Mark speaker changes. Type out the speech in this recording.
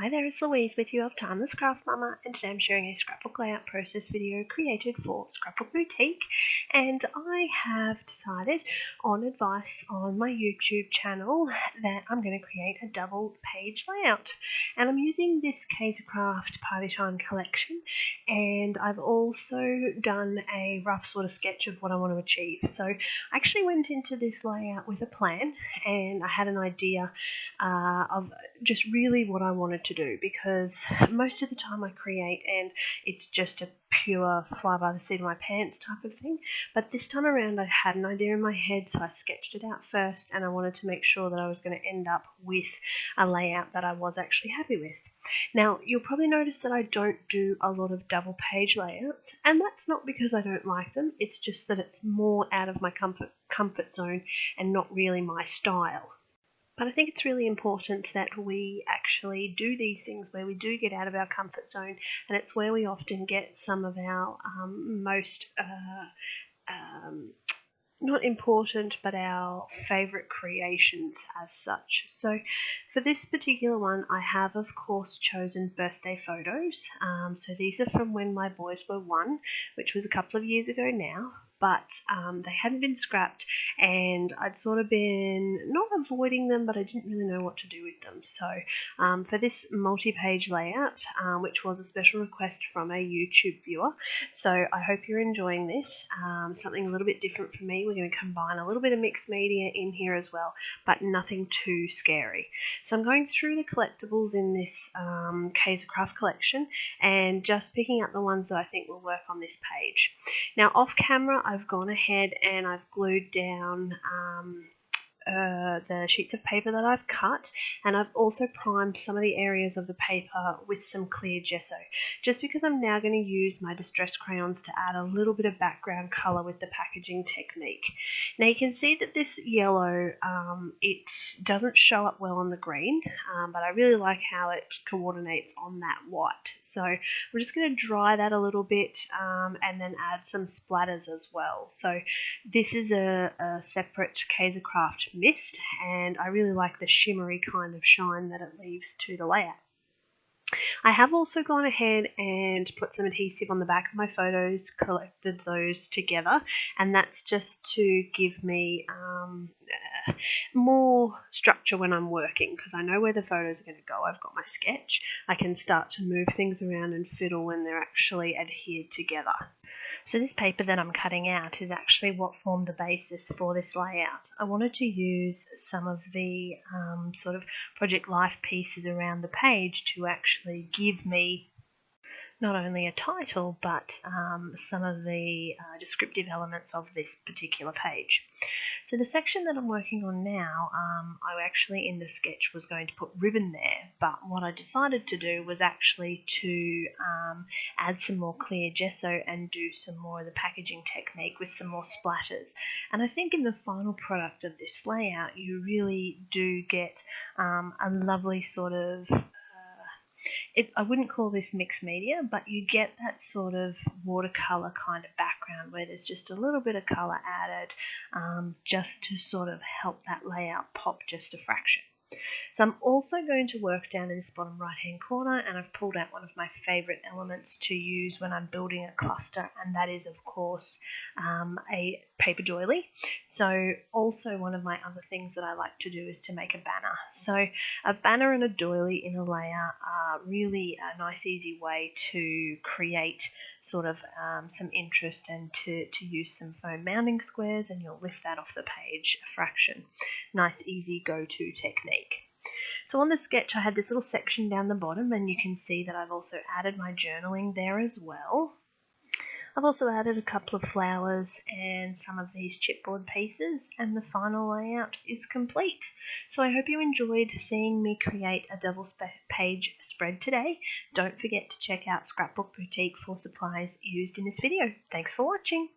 Speaker 1: Hi there, it's Louise with you of Timeless Craft Mama, and today I'm sharing a scrapbook layout process video created for Scrapbook Boutique. And I have decided, on advice on my YouTube channel, that I'm going to create a double page layout. And I'm using this Kaisercraft Party Time collection, and I've also done a rough sort of sketch of what I want to achieve. So I actually went into this layout with a plan, and I had an idea of just really what I wanted to do, because most of the time I create and it's just a pure fly by the seat of my pants type of thing, but this time around I had an idea in my head, so I sketched it out first, and I wanted to make sure that I was going to end up with a layout that I was actually happy with. Now, you'll probably notice that I don't do a lot of double page layouts, and that's not because I don't like them, it's just that it's more out of my comfort zone and not really my style. But I think it's really important that we actually do these things where we do get out of our comfort zone, and it's where we often get some of our most, not important, but our favourite creations as such. So for this particular one, I have of course chosen birthday photos. So these are from when my boys were 1, which was a couple of years ago now. But they hadn't been scrapped, and I'd sort of been not avoiding them, but I didn't really know what to do with them. So for this multi-page layout, which was a special request from a YouTube viewer, so I hope you're enjoying this. Something a little bit different for me. We're going to combine a little bit of mixed media in here as well, but nothing too scary. So I'm going through the collectibles in this Kaisercraft collection and just picking up the ones that I think will work on this page. Now, off camera, I've gone ahead and I've glued down the sheets of paper that I've cut, and I've also primed some of the areas of the paper with some clear gesso, just because I'm now going to use my distress crayons to add a little bit of background colour with the packaging technique. Now you can see that this yellow, it doesn't show up well on the green, but I really like how it coordinates on that white. So we're just going to dry that a little bit and then add some splatters as well. So this is a separate Kaisercraft mist, and I really like the shimmery kind of shine that it leaves to the layout. I have also gone ahead and put some adhesive on the back of my photos, collected those together, and that's just to give me more structure when I'm working, because I know where the photos are going to go. I've got my sketch. I can start to move things around and fiddle when they're actually adhered together. So this paper that I'm cutting out is actually what formed the basis for this layout. I wanted to use some of the sort of Project Life pieces around the page to actually give me not only a title, but some of the descriptive elements of this particular page. So the section that I'm working on now, I actually in the sketch was going to put ribbon there, but what I decided to do was actually to add some more clear gesso and do some more of the packaging technique with some more splatters. And I think in the final product of this layout, you really do get a lovely sort of I wouldn't call this mixed media, but you get that sort of watercolor kind of background where there's just a little bit of color added, just to sort of help that layout pop just a fraction. So I'm also going to work down in this bottom right hand corner, and I've pulled out one of my favorite elements to use when I'm building a cluster, and that is of course a paper doily. So also one of my other things that I like to do is to make a banner. So a banner and a doily in a layer are really a nice easy way to create sort of some interest and to use some foam mounting squares, and you'll lift that off the page a fraction. Nice easy go-to technique. So on the sketch I had this little section down the bottom, and you can see that I've also added my journaling there as well. I've also added a couple of flowers and some of these chipboard pieces, and the final layout is complete. So I hope you enjoyed seeing me create a double page spread today. Don't forget to check out Scrapbook Boutique for supplies used in this video. Thanks for watching.